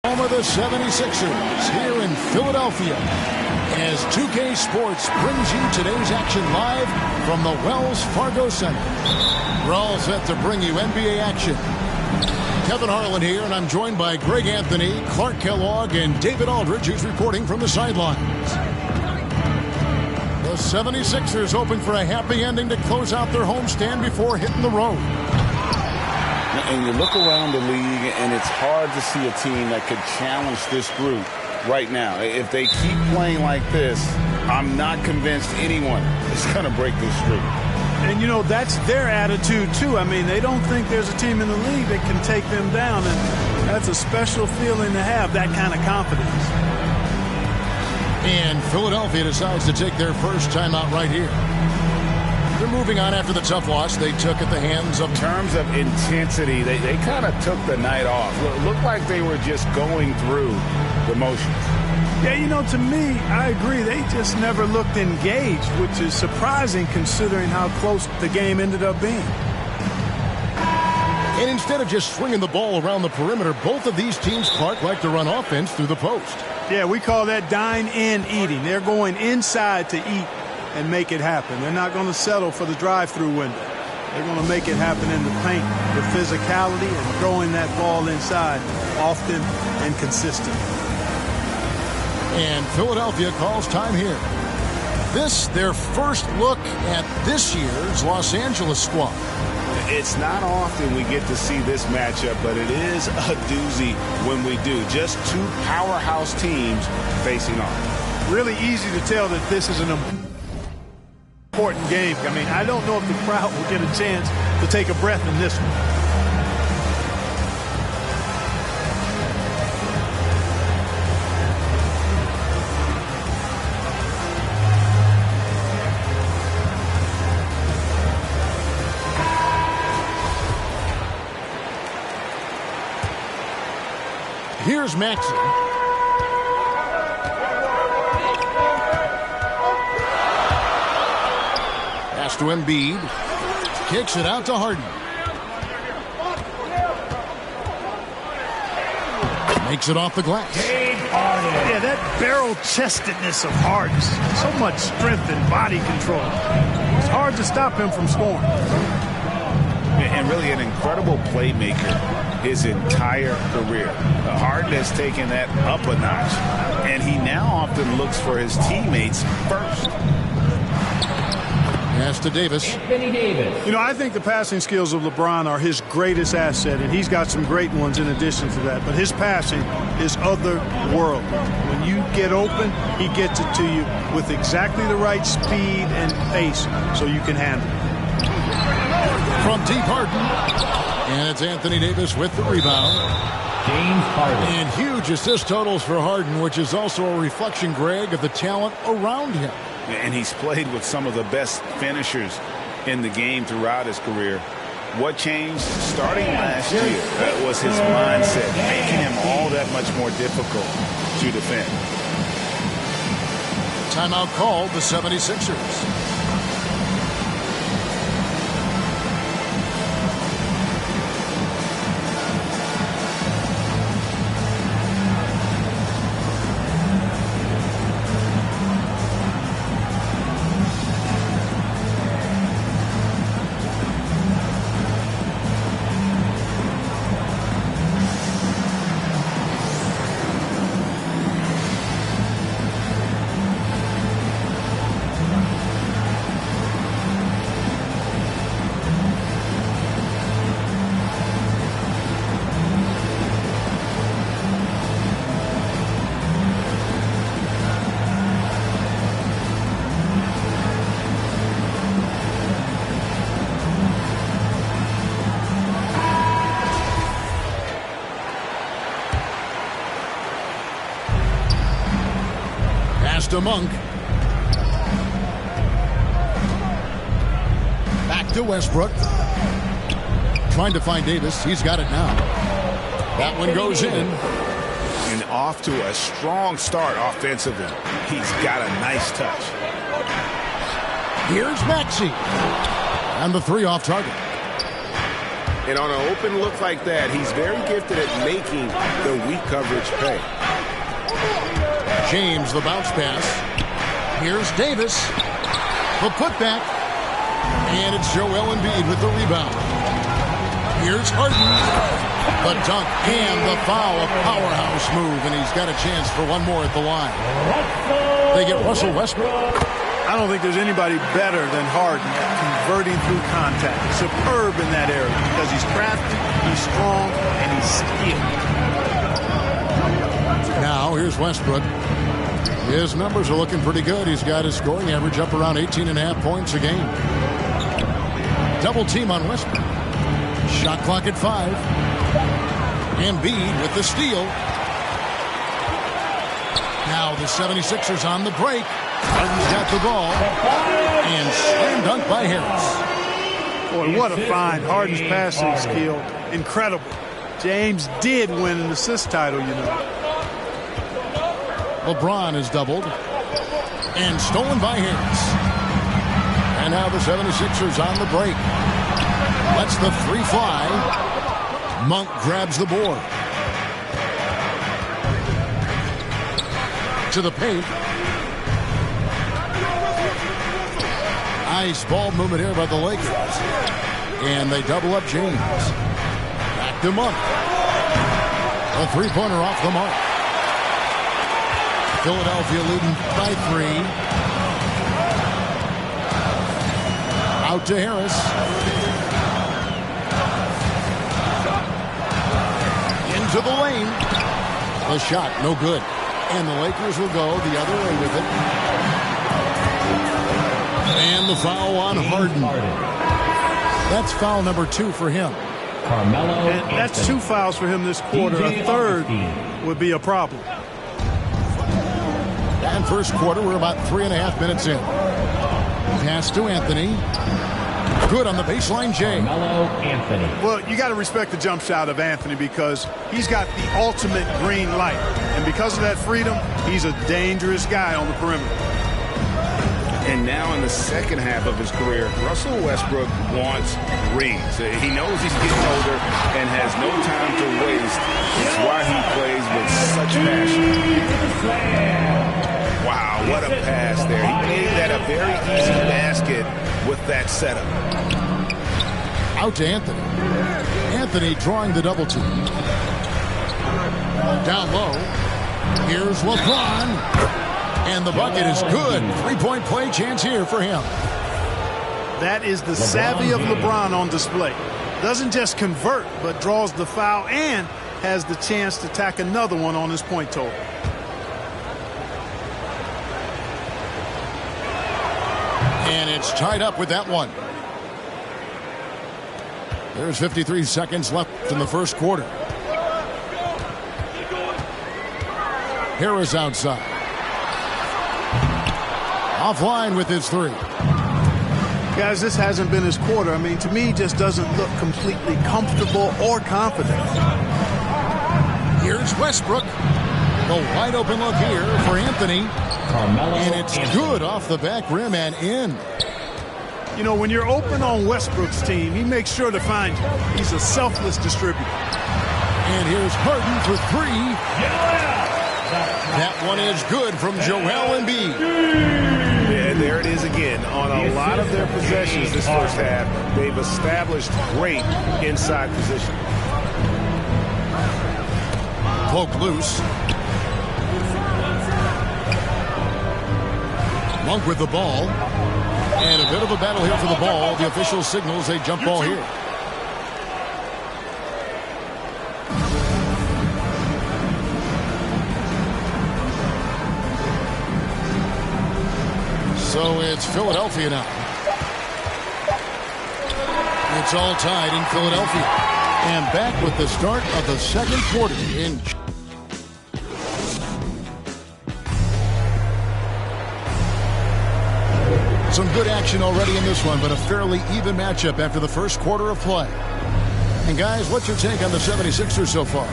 Home of the 76ers here in Philadelphia, as 2K Sports brings you today's action live from the Wells Fargo Center. We're all set to bring you NBA action. Kevin Harlan here, and I'm joined by Greg Anthony, Clark Kellogg, and David Aldridge, who's reporting from the sidelines. The 76ers hoping for a happy ending to close out their homestand before hitting the road. And you look around the league, and it's hard to see a team that could challenge this group right now. If they keep playing like this, I'm not convinced anyone is going to break this streak. And, you know, that's their attitude, too. I mean, they don't think there's a team in the league that can take them down, and that's a special feeling to have, that kind of confidence. And Philadelphia decides to take their first timeout right here. They're moving on after the tough loss they took at the hands of... In terms of intensity, they kind of took the night off. It looked like they were just going through the motions. Yeah, you know, to me, I agree. They just never looked engaged, which is surprising considering how close the game ended up being. And instead of just swinging the ball around the perimeter, both of these teams, Clark, like to run offense through the post. Yeah, we call that dine-in eating. They're going inside to eat and make it happen. They're not going to settle for the drive-through window. They're going to make it happen in the paint with physicality and throwing that ball inside often and consistently. And Philadelphia calls time here. This, their first look at this year's Los Angeles squad. It's not often we get to see this matchup, but it is a doozy when we do. Just two powerhouse teams facing off. Really easy to tell that this is an important game. I mean, I don't know if the crowd will get a chance to take a breath in this one. Here's Maxey. Pass to Embiid. Kicks it out to Harden. Makes it off the glass. Yeah, that barrel-chestedness of Harden. So much strength and body control. It's hard to stop him from scoring. And really an incredible playmaker his entire career. Harden has taken that up a notch, and he now often looks for his teammates first. Pass to Davis. Anthony Davis. You know, I think the passing skills of LeBron are his greatest asset, and he's got some great ones in addition to that. But his passing is otherworldly. When you get open, he gets it to you with exactly the right speed and pace so you can handle it. From deep, Harden. And it's Anthony Davis with the rebound. James Harden. And huge assist totals for Harden, which is also a reflection, Greg, of the talent around him. And he's played with some of the best finishers in the game throughout his career. What changed starting last year was his mindset, making him all that much more difficult to defend. Timeout called the 76ers. Here's to Monk. Back to Westbrook. Trying to find Davis. He's got it now. That one goes in. And off to a strong start offensively. He's got a nice touch. Here's Maxey. And the three off target. And on an open look like that, he's very gifted at making the weak coverage pay. James, the bounce pass. Here's Davis. The putback. And it's Joel Embiid with the rebound. Here's Harden. The dunk and the foul. A powerhouse move, and he's got a chance for one more at the line. They get Russell Westbrook. I don't think there's anybody better than Harden at converting through contact. Superb in that area because he's crafty, he's strong, and he's skilled. Now, here's Westbrook. His numbers are looking pretty good. He's got his scoring average up around 18.5 points a game. Double team on Westbrook. Shot clock at 5. Embiid with the steal. Now the 76ers on the break. Harden's got the ball. And slam dunk by Harris. Boy, what a find. Harden's passing skill. Incredible. James did win an assist title, you know. LeBron is doubled. And stolen by Harris. And now the 76ers on the break. Lets the three fly. Monk grabs the board. To the paint. Nice ball movement here by the Lakers. And they double up James. Back to Monk. A three-pointer off the mark. Philadelphia leading by 3. Out to Harris. Into the lane. The shot, no good. And the Lakers will go the other way with it. And the foul on Harden. That's foul number 2 for him. Carmelo. And that's 2 fouls for him this quarter. A third would be a problem. And first quarter, we're about 3.5 minutes in. Pass to Anthony. Good on the baseline, Jay. Carmelo Anthony. Well, you got to respect the jump shot of Anthony because he's got the ultimate green light. And because of that freedom, he's a dangerous guy on the perimeter. And now in the second half of his career, Russell Westbrook wants rings. He knows he's getting older and has no time to waste. That's why he plays with such passion. Wow, what a pass there. He made that a very easy basket with that setup. Out to Anthony. Anthony drawing the double team. Down low. Here's LeBron. And the bucket is good. 3-point play chance here for him. That is the savvy of LeBron on display. Doesn't just convert, but draws the foul and has the chance to tack another one on his point total. And it's tied up with that one. There's 53 seconds left in the first quarter. Harris outside. Offline with his 3. Guys, this hasn't been his quarter. I mean, to me, he just doesn't look completely comfortable or confident. Here's Westbrook. The wide open look here for Anthony. Carmelo and it's Anthony. good off the back rim and in. You know, when you're open on Westbrook's team, he makes sure to find you. He's a selfless distributor. And here's Harden for 3. That one is good from Joel Embiid. Yeah, there it is again. On a lot of their possessions this first half, they've established great inside position. Poke loose. Monk with the ball. And a bit of a battle here for the ball. The official signals a jump ball here. So it's Philadelphia now. It's all tied in Philadelphia. And back with the start of the second quarter in Some good action already in this one, but a fairly even matchup after the first quarter of play. And guys, what's your take on the 76ers so far?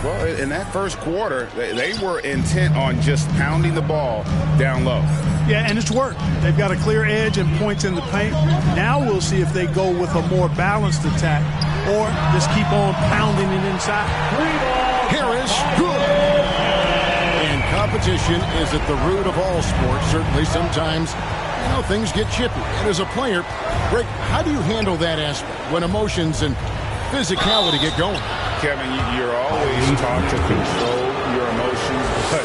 Well, in that first quarter, they were intent on just pounding the ball down low. Yeah, and it's worked. They've got a clear edge and points in the paint. Now we'll see if they go with a more balanced attack or just keep on pounding it inside. Harris, good. And competition is at the root of all sports. Certainly sometimes, things get chippy. And as a player, Greg, how do you handle that aspect when emotions and physicality get going? Kevin, you're always taught to control your emotions, but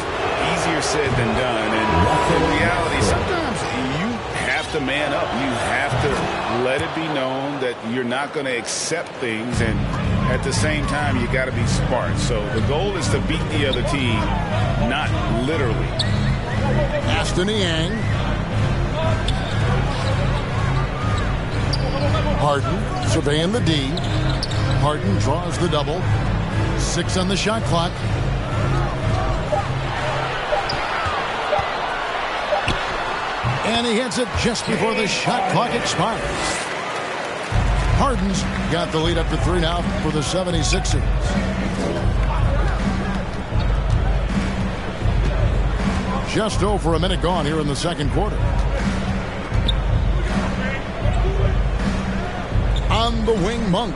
easier said than done. And in reality, sometimes you have to man up. You have to let it be known that you're not going to accept things, and at the same time, you got to be smart. So the goal is to beat the other team, not literally. Aston Yang. Harden surveying the D. Harden draws the double. 6 on the shot clock. And he hits it just before the shot clock expires. Harden's got the lead up to 3 now for the 76ers. Just over a minute gone here in the second quarter. On the wing, Monk.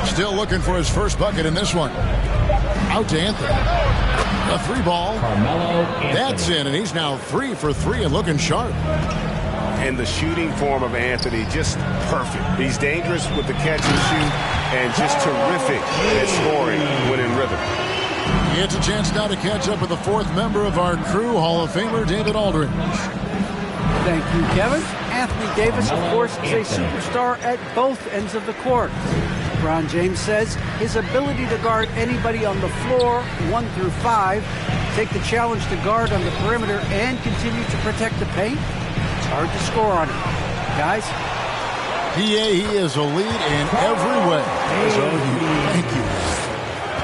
Still looking for his first bucket in this one. Out to Anthony. A 3-ball. Carmelo Anthony. That's in, and he's now 3 for 3 and looking sharp. And the shooting form of Anthony, just perfect. He's dangerous with the catch and shoot, and just terrific at scoring when in rhythm. It's a chance now to catch up with the 4th member of our crew, Hall of Famer David Aldridge. Thank you, Kevin. Anthony Davis, of course, is a superstar at both ends of the court. LeBron James says his ability to guard anybody on the floor, 1 through 5, take the challenge to guard on the perimeter, and continue to protect the paint, it's hard to score on him. Guys? He is a lead in every way. Thank you.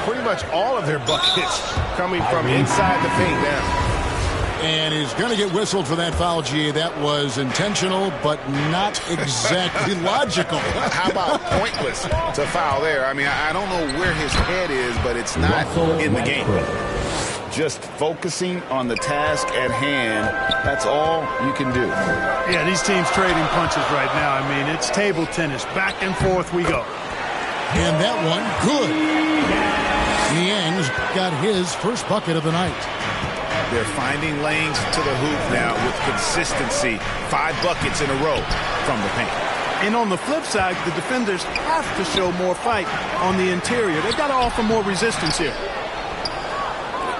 Pretty much all of their buckets coming from inside the paint now. And he's going to get whistled for that foul, G. That was intentional, but not exactly logical. How about pointless to foul there? I mean, I don't know where his head is, but it's not in the game. Just focusing on the task at hand, that's all you can do. Yeah, these teams trading punches right now. I mean, it's table tennis. Back and forth we go. And that one, good. Niang's got his first bucket of the night. They're finding lanes to the hoop now with consistency. 5 buckets in a row from the paint. And on the flip side, the defenders have to show more fight on the interior. They've got to offer more resistance here.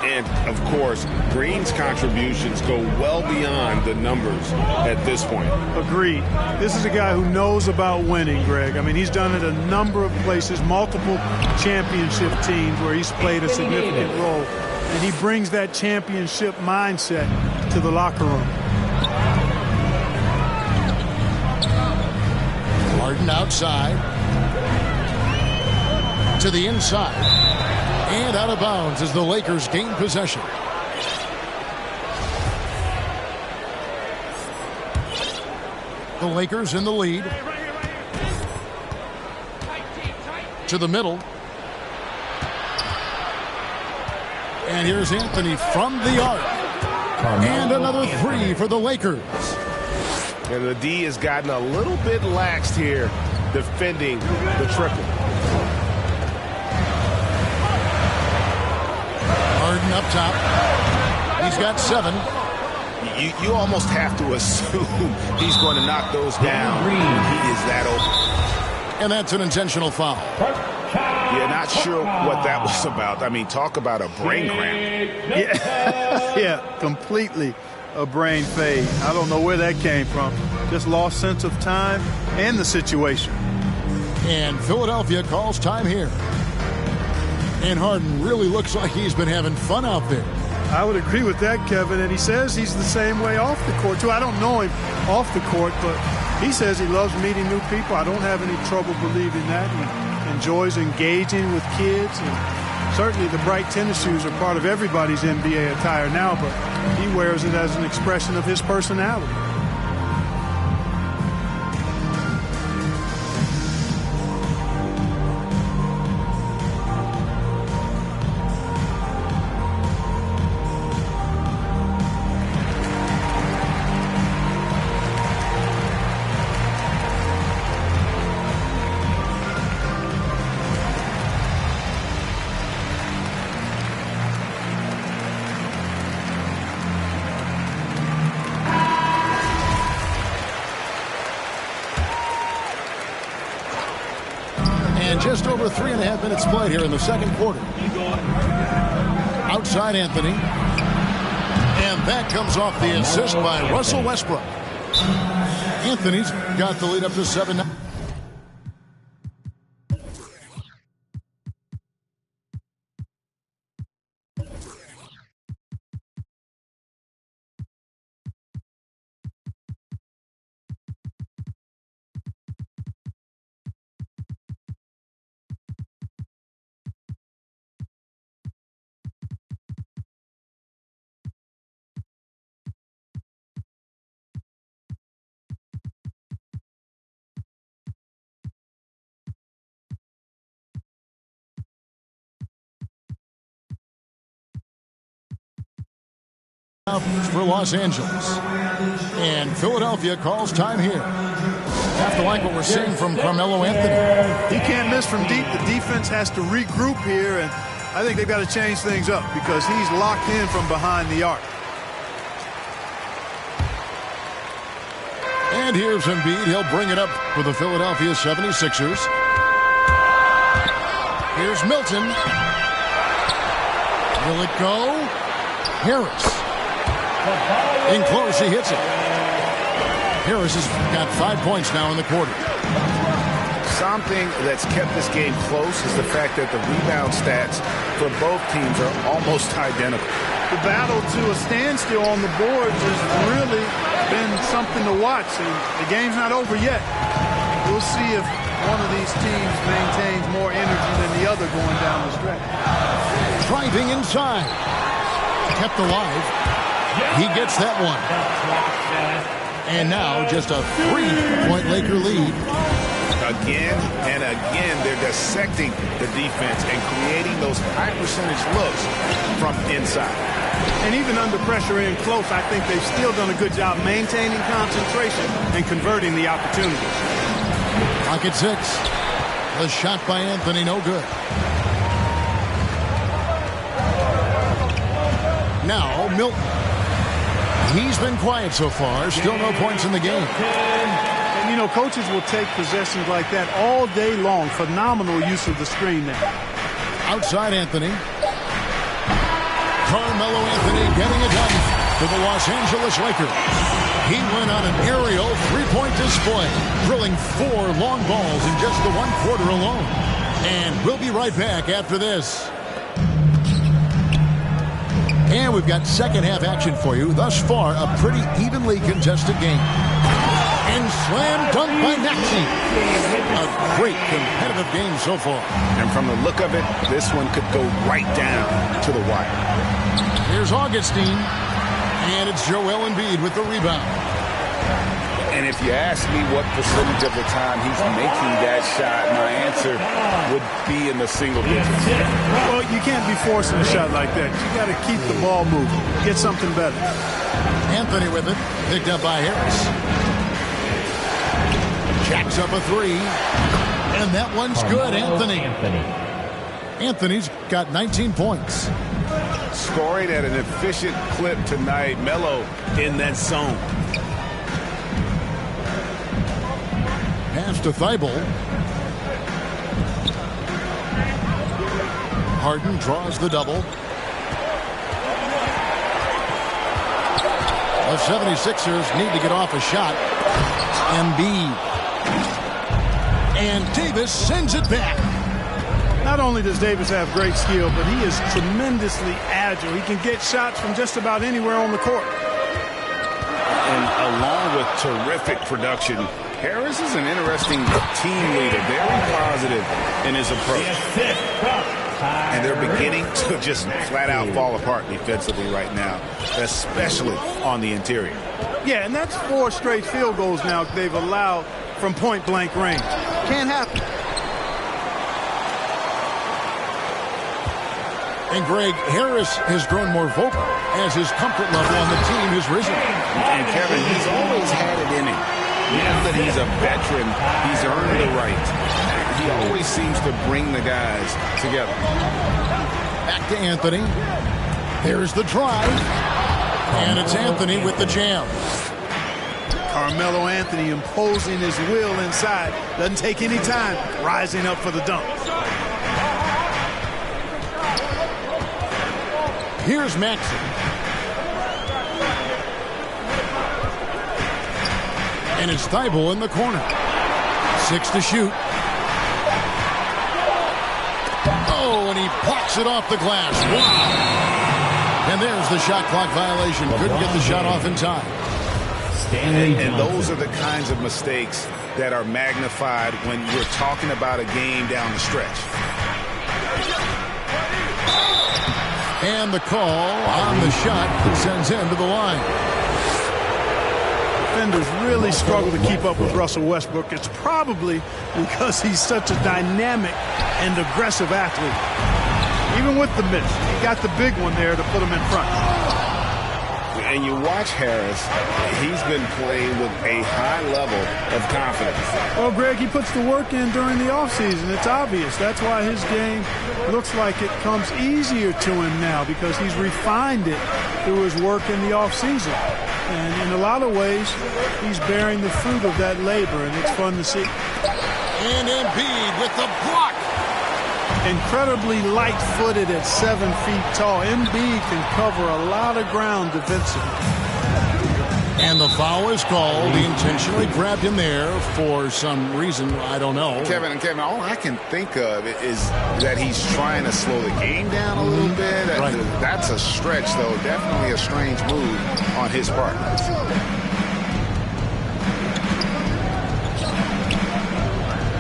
And, of course, Green's contributions go well beyond the numbers at this point. Agreed. This is a guy who knows about winning, Greg. I mean, he's done it a number of places, multiple championship teams where he's played a significant role. And he brings that championship mindset to the locker room. Harden outside. To the inside. And out of bounds as the Lakers gain possession. The Lakers in the lead. To the middle. And here's Anthony from the arc. And another 3 for the Lakers. And the D has gotten a little bit laxed here defending the triple. Harden up top. He's got 7. You almost have to assume he's going to knock those down. He is that open. And that's an intentional foul. Yeah, not sure what that was about. I mean, talk about a brain cramp. Yeah, completely a brain fade. I don't know where that came from. Just lost sense of time and the situation. And Philadelphia calls time here. And Harden really looks like he's been having fun out there. I would agree with that, Kevin. And he says he's the same way off the court, too. I don't know him off the court, but he says he loves meeting new people. I don't have any trouble believing that. He enjoys engaging with kids. And certainly the bright tennis shoes are part of everybody's NBA attire now, but he wears it as an expression of his personality. And just over 3.5 minutes played here in the second quarter. Outside Anthony. And that comes off the assist by Russell Westbrook. Anthony's got the lead up to 7. For Los Angeles. And Philadelphia calls time here. Have to like what we're seeing from Carmelo Anthony. He can't miss from deep. The defense has to regroup here, and I think they've got to change things up because he's locked in from behind the arc. And here's Embiid. He'll bring it up for the Philadelphia 76ers. Here's Milton. Will it go? Harris. In close, he hits it. Harris has got 5 points now in the quarter. Something that's kept this game close is the fact that the rebound stats for both teams are almost identical. The battle to a standstill on the boards has really been something to watch, and the game's not over yet. We'll see if one of these teams maintains more energy than the other going down the stretch. Driving inside. Kept alive. He gets that one. And now just a 3-point Laker lead. Again and again, they're dissecting the defense and creating those high percentage looks from inside. And even under pressure in close, I think they've still done a good job maintaining concentration and converting the opportunities. Clock at 6. The shot by Anthony, no good. Now Milton. He's been quiet so far. Still no points in the game. And, you know, coaches will take possessions like that all day long. Phenomenal use of the screen there. Outside Anthony. Carmelo Anthony getting it done for the Los Angeles Lakers. He went on an aerial 3-point display, drilling 4 long balls in just the 1 quarter alone. And we'll be right back after this. And we've got second half action for you. Thus far, a pretty evenly contested game. And slam dunk by Maxey. A great competitive game so far. And from the look of it, this one could go right down to the wire. Here's Augustine. And it's Joel Embiid with the rebound. And if you ask me what percentage of the time he's making that shot, my answer would be in the single digits. Well, you can't be forcing a shot like that. You got to keep the ball moving. Get something better. Anthony with it. Picked up by Harris. Jacks up a 3. And that one's good, Anthony. Anthony's got 19 points. Scoring at an efficient clip tonight. Melo in that zone. Pass to Thibault. Harden draws the double. The 76ers need to get off a shot. Embiid. And Davis sends it back. Not only does Davis have great skill, but he is tremendously agile. He can get shots from just about anywhere on the court. And along with terrific production, Harris is an interesting team leader, very positive in his approach. And they're beginning to just flat out fall apart defensively right now, especially on the interior. Yeah, and that's 4 straight field goals now they've allowed from point-blank range. Can't happen. And Greg, Harris has grown more vocal as his comfort level on the team has risen. And Kevin, he's always had it in him. Now that he's a veteran, he's earned the right. He always seems to bring the guys together. Back to Anthony. There's the drive. And it's Anthony with the jam. Carmelo Anthony imposing his will inside. Doesn't take any time rising up for the dunk. Here's Maxey. And it's Thibault in the corner. 6 to shoot. Oh, and he blocks it off the glass. Wow. And there's the shot clock violation. Couldn't get the shot off in time. And those are the kinds of mistakes that are magnified when you're talking about a game down the stretch. And the call on the shot that sends him to the line. Defenders really struggle to keep up with Russell Westbrook. It's probably because he's such a dynamic and aggressive athlete. Even with the miss, he got the big one there to put him in front. And you watch Harris, he's been playing with a high level of confidence. Well, Greg, he puts the work in during the offseason. It's obvious. That's why his game looks like it comes easier to him now, because he's refined it through his work in the offseason. And in a lot of ways, he's bearing the fruit of that labor, and it's fun to see. And Embiid with the block. Incredibly light-footed at 7 feet tall. Embiid can cover a lot of ground defensively. And the foul is called. He intentionally grabbed him there for some reason. I don't know. Kevin, all I can think of is that he's trying to slow the game down a little bit. Right. That's a stretch, though. Definitely a strange move on his part.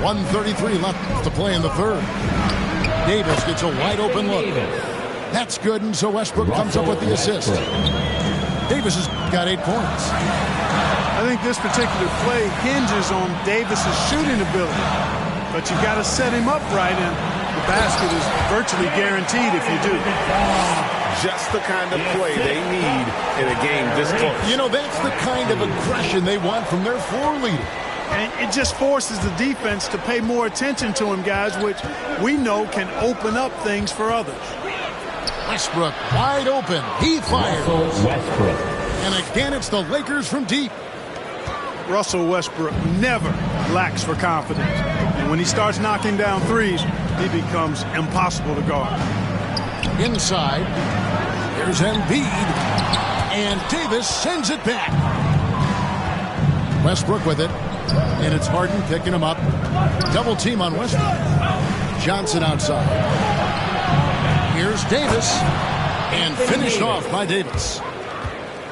1:33 left to play in the third. Davis gets a wide open look. That's good, and so Westbrook comes up with the assist. Davis has got 8 points. I think this particular play hinges on Davis's shooting ability, but you've got to set him up right, and the basket is virtually guaranteed if you do. Just the kind of play they need in a game this close. You know, that's the kind of aggression they want from their floor leader. And it just forces the defense to pay more attention to him, guys, which we know can open up things for others. Westbrook wide open. He fires. Westbrook. And again, it's the Lakers from deep. Russell Westbrook never lacks for confidence. And when he starts knocking down threes, he becomes impossible to guard. Inside, there's Embiid. And Davis sends it back. Westbrook with it. And it's Harden picking him up. Double team on Westbrook. Johnson outside. Here's Davis. And finished off by Davis.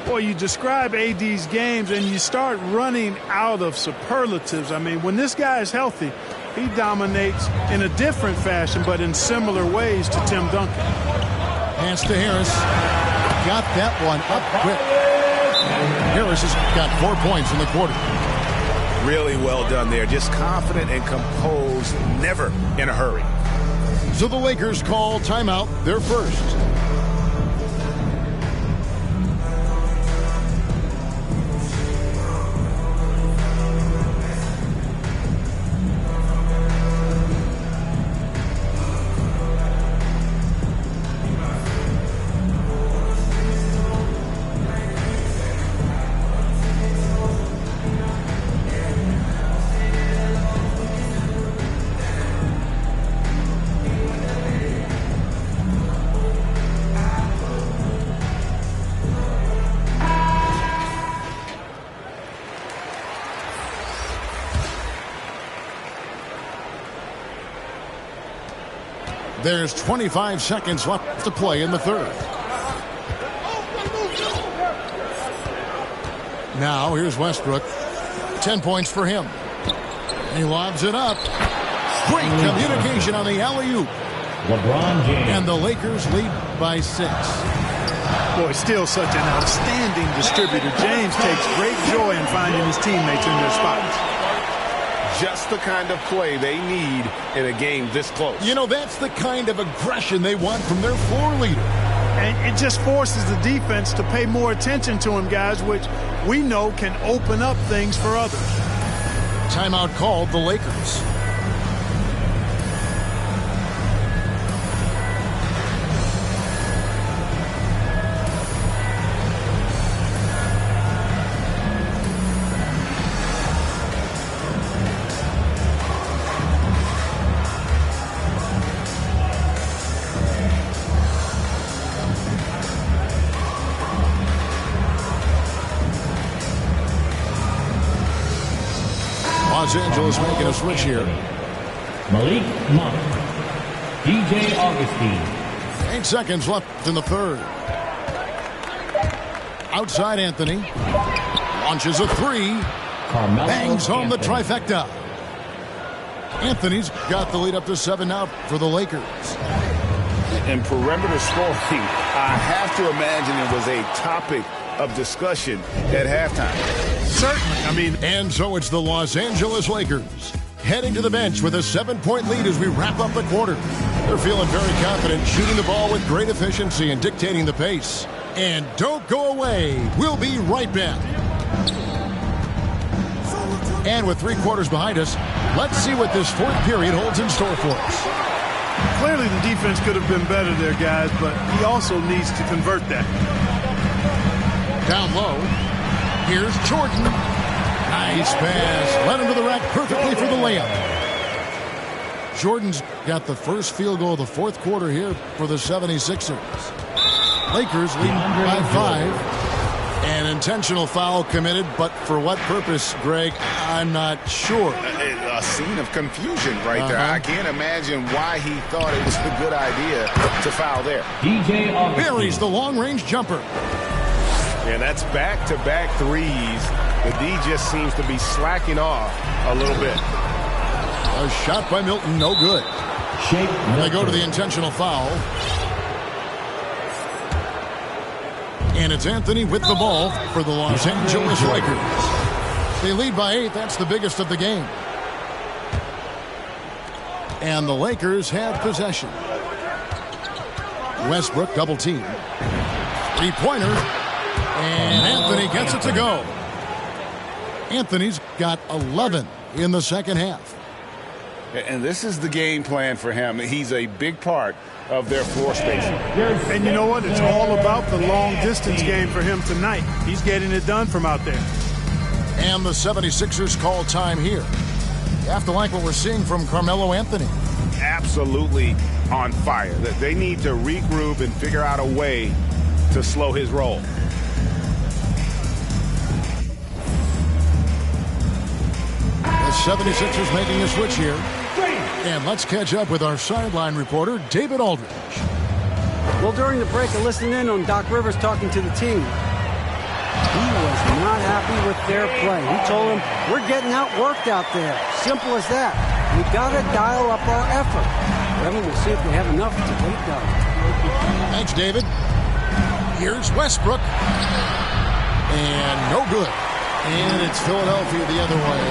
Boy, you describe AD's games and you start running out of superlatives. I mean, when this guy is healthy, he dominates in a different fashion, but in similar ways to Tim Duncan. Pass to Harris. Got that one up quick. Harris has got 4 points in the quarter. Really well done there. Just confident and composed, never in a hurry. So the Lakers call timeout, their first. There's 25 seconds left to play in the third. Now here's Westbrook. 10 points for him. He lobs it up. Great communication on the alley-oop. LeBron James. And the Lakers lead by 6. Boy, still such an outstanding distributor. James takes great joy in finding his teammates in their spots. Just the kind of play they need in a game this close. You know, that's the kind of aggression they want from their floor leader. And it just forces the defense to pay more attention to him, guys, which we know can open up things for others. Timeout called the Lakers. Los Angeles making a switch here. Malik Monk. DJ Augustine. 8 seconds left in the third. Outside Anthony. Launches a three. Carmelo Bangs home the Anthony. trifecta. Anthony's got the lead up to 7 now for the Lakers. In perimeter scoring, I have to imagine it was a topic of discussion at halftime. Certainly. And so it's the Los Angeles Lakers heading to the bench with a 7-point lead as we wrap up the quarter. They're feeling very confident, shooting the ball with great efficiency and dictating the pace. And don't go away. We'll be right back. And with 3 quarters behind us, let's see what this fourth period holds in store for us. Clearly the defense could have been better there, guys, but he also needs to convert that. Down low. Here's Jordan. Nice pass. Led him to the rack perfectly for the layup. Jordan's got the first field goal of the fourth quarter here for the 76ers. Lakers leading by 5. An intentional foul committed, but for what purpose, Greg? I'm not sure. A scene of confusion right there. I can't imagine why he thought it was a good idea to foul there. DJ Augustine. Buries the long-range jumper. And that's back-to-back threes. The D just seems to be slacking off a little bit. A shot by Milton, no good. Shake They go to the intentional foul. And it's Anthony with the ball for the Los Angeles Lakers. They lead by 8. That's the biggest of the game. And the Lakers have possession. Westbrook double team. 3-pointer. And Anthony gets it to go. Anthony's got 11 in the second half. And this is the game plan for him. He's a big part of their floor spacing. And you know what? It's all about the long-distance game for him tonight. He's getting it done from out there. And the 76ers call time here. You have to like what we're seeing from Carmelo Anthony. Absolutely on fire. They need to regroup and figure out a way to slow his roll. The 76ers making a switch here. And let's catch up with our sideline reporter, David Aldridge. Well, during the break, I listened in on Doc Rivers talking to the team. He was not happy with their play. He told them, we're getting outworked out there. Simple as that. We got to dial up our effort. Well, we'll see if they have enough to get it done. Thanks, David. Here's Westbrook. And no good. And it's Philadelphia the other way.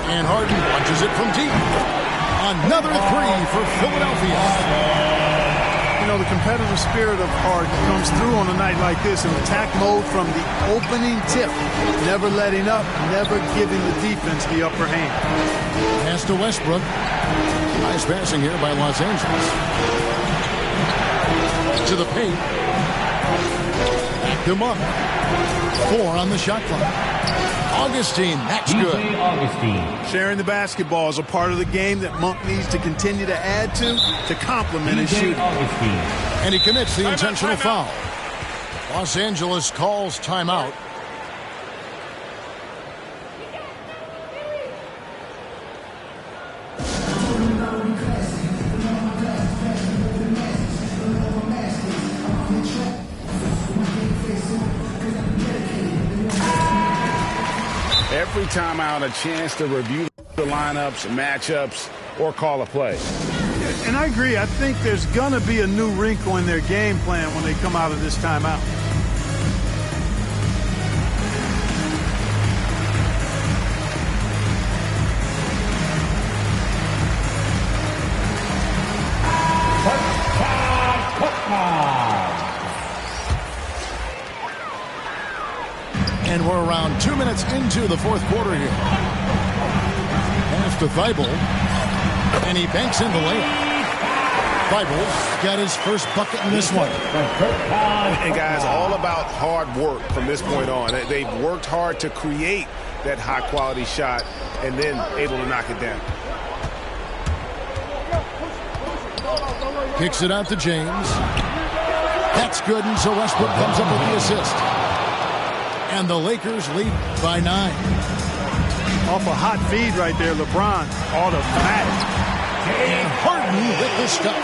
And Harden launches it from deep. Another 3 for Philadelphia. You know, the competitive spirit of Harden comes through on a night like this in attack mode from the opening tip. Never letting up, never giving the defense the upper hand. Pass to Westbrook. Nice passing here by Los Angeles. To the paint. Back him up. 4 on the shot clock. Augustine, that's good. DJ Augustine. Sharing the basketball is a part of the game that Monk needs to continue to add to complement his DJ shooting. Augustine. And he commits the intentional foul. Los Angeles calls timeout. Every timeout, a chance to review the lineups, matchups, or call a play. And I agree. I think there's going to be a new wrinkle in their game plan when they come out of this timeout. And we're around 2 minutes into the fourth quarter here. Pass to Thibault. And he banks in the layup. Thibault got his first bucket in this one. And guys, all about hard work from this point on. They've worked hard to create that high-quality shot and then able to knock it down. Kicks it out to James. That's good, and so Westbrook comes up with the assist. And the Lakers lead by 9. Off a hot feed right there, LeBron. Automatic. And Harden with the stuff.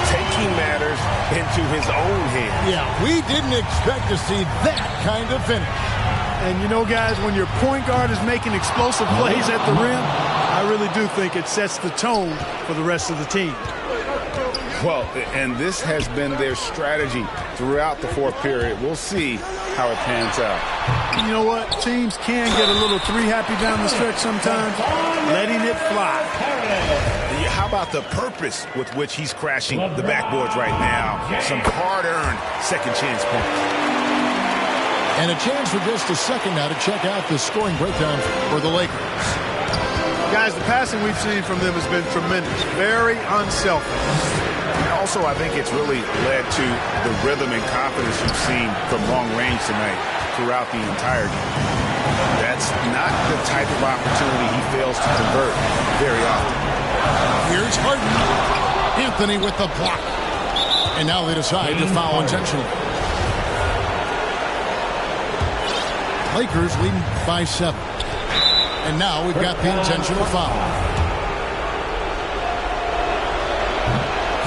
Taking matters into his own hands. Yeah, we didn't expect to see that kind of finish. And you know, guys, when your point guard is making explosive plays at the rim, I really do think it sets the tone for the rest of the team. Well, and this has been their strategy throughout the fourth period. We'll see how it pans out. You know what? Teams can get a little three-happy down the stretch sometimes, letting it fly. How about the purpose with which he's crashing the backboards right now? Some hard-earned second chance points. And a chance for just a second now to check out the scoring breakdown for the Lakers. Guys, the passing we've seen from them has been tremendous. Very unselfish. Also, I think it's really led to the rhythm and confidence you've seen from long range tonight throughout the entire game. That's not the type of opportunity he fails to convert very often. Here's Harden. Anthony with the block. And now they decide to foul intentionally. Lakers leading by 7. And now we've got the intentional foul.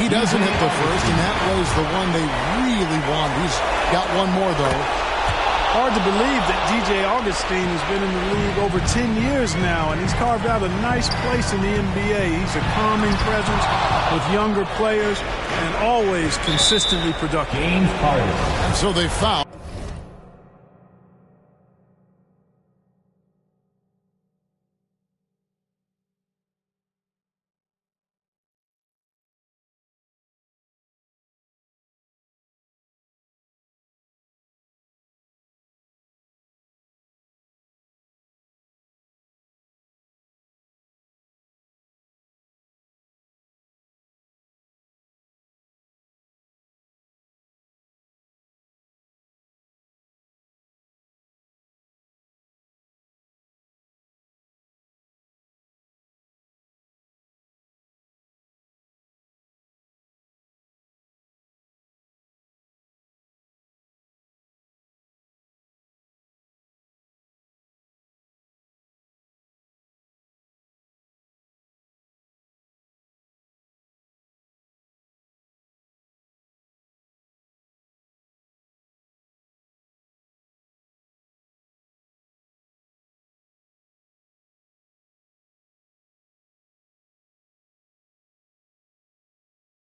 He doesn't hit the first, and that was the one they really wanted. He's got one more, though. Hard to believe that DJ Augustine has been in the league over 10 years now, and he's carved out a nice place in the NBA. He's a calming presence with younger players and always consistently productive. James Harden. And so they foul.